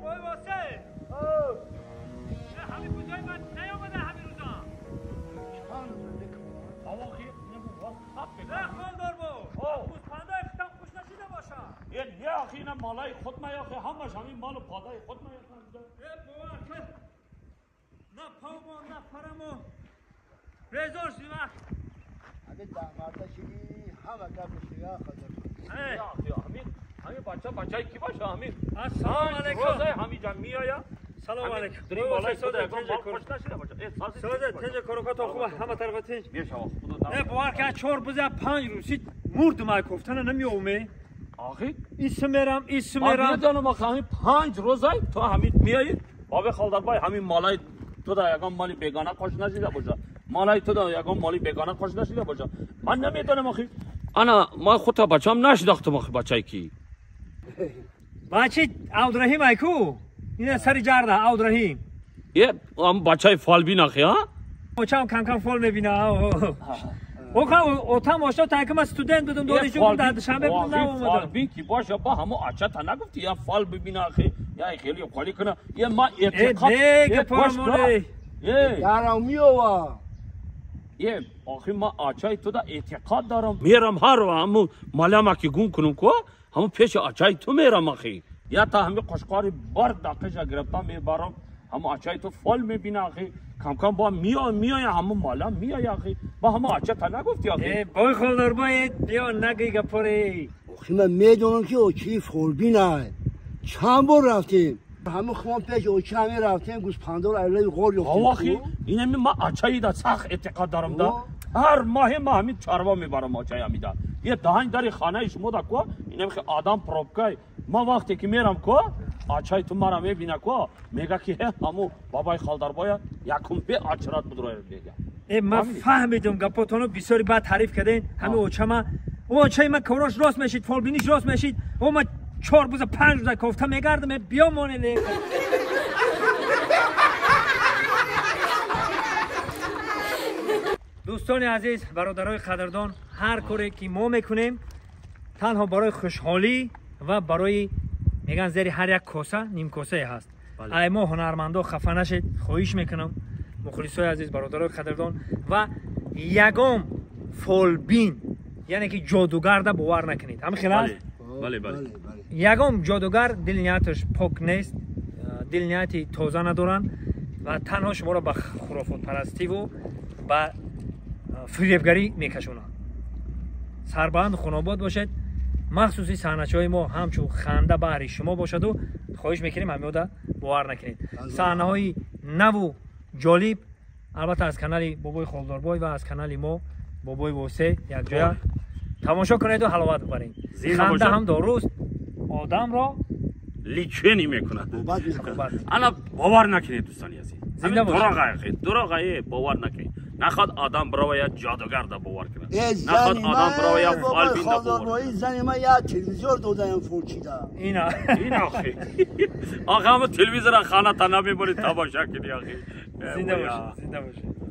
بای واسه همین کجای من نیامده همین روزا آواخی نبود نه خالدار با پنده اختم خوش نشیده باشا یه آخی نه مالای خود ما یاخی همش همین مال و پادای خود ما یاخی نه پاومو نه فرمو رزور شیوه همین دعمارده شدی همه گفت شیوه خدا همین بچه کی باشه همین السلام علیکم روزای همین جمع می آیا سلام علیکم دریم بالای خود اگه مال خوش نشیده باشه سوزه تنج کروکاتا خوبه همه طرف تنج بیا شما خدا نه باور که 4 بزه 5 روزی مرد ما گفتن نمیومه آخی اسم میرم من دانم آخه همین 5 روزای تو همین میایی بابا خالدار بای همین مالای تو دا یگان مالی بیگانه خوش نشیده باشه مالای تو دا یگان مالی بیگانه خوش نشیده باشه من نمیدونم آخی ما خودتا بچه‌ام نشناختم آخی بچه‌ای کی بچه عبدالرحیم ایکو این سری جرده عبدالرحیم یه بچه‌ای فال بین آخی ها بچه‌ام کم کم فال میبینه او تماشا تا که من استودنت بودم دانشجو بودم شنبه بودم نمیدونم فال بین کی باشه با همو اچا تا نگفتی یا فال ببینه آخی یا خیلی خالی کنه یه ما اعتقاد دیگه پرمونه گرامیوه یه آخی ما آچای تو دا اعتقاد دارم میرم هر و همو مالما که گون کنم که همو پیش آچای تو میرم آخی یا تا همه قشقاری برد داقش گرفتا میبارم همو آچای تو فال میبینه آخی کم کم با میای همو مالا میای آخی با همو آچا تا نگفتی آخی بای خالدار باید بیا نگی گپاره آخی من میدونم که اوچی فولبینه چند بار رفتیم همه خواهم پیش اوچی همه رفتیم گوز پندار ایلای غور یفتیم آخی این همه ما آچایی دا سخت اعتقاد دارم دا هر ماه ما همین چاروا میبارم آچایی همی دا یه دهنگ داری خانه شما دا که این همه آدم پروبکای ما وقتی که میرم که آچای تو مرا میبینه که میگه که همو بابای خالدار باید یکم به آچرات بدروی بگه من فهمیدم گپاتونو بسیاری بعد تعریف کردین همه اوچای من کوراش راست میشید فالبینیش راست میشید و ما 4 روز 5 روز گفتم میگردم بیا مونه دوستان عزیز برادرای قدردان هر کاری که ما میکنیم تنها برای خوشحالی و برای میگن زیر هر یک کاسه نیم کاسه هست ای ما هنرمندا خفه نشید خواهش میکنم مخلصای عزیز برادرای قدردان و یگام فالبین یعنی که جادوگر دا باور نکنید همین خیلی است بله یگام جادوگر دل نیتش پاک نیست دل نیتی تازه ندارن و تنها شما را به خرافات پرستی و به فریبگری میکشونن سربلند خوناباد باشد مخصوصی صحنه‌های ما همچون خنده بهری شما باشد و خواهش میکنیم همیودا باور نکنید صحنه‌های نو و جالب البته از کانال بابای خالدار بای و از کانال ما بابای واسه یک جای تماشا کنید و حلاوت ببرید خنده هم داروست آدم را لیچنی میکند انا باور نکنید دوستانی عزیز زنده باشید دروغه باور نکنید نخواد آدم برای جادوگر دا باور کنه نخواد آدم برای فالبین دا باور کنه زنی من یه تلویزیون دادم فوچیده این آخی آخه همه تلویزیون خانه تا نمیبرید تماشا کنی آخی زنده باشید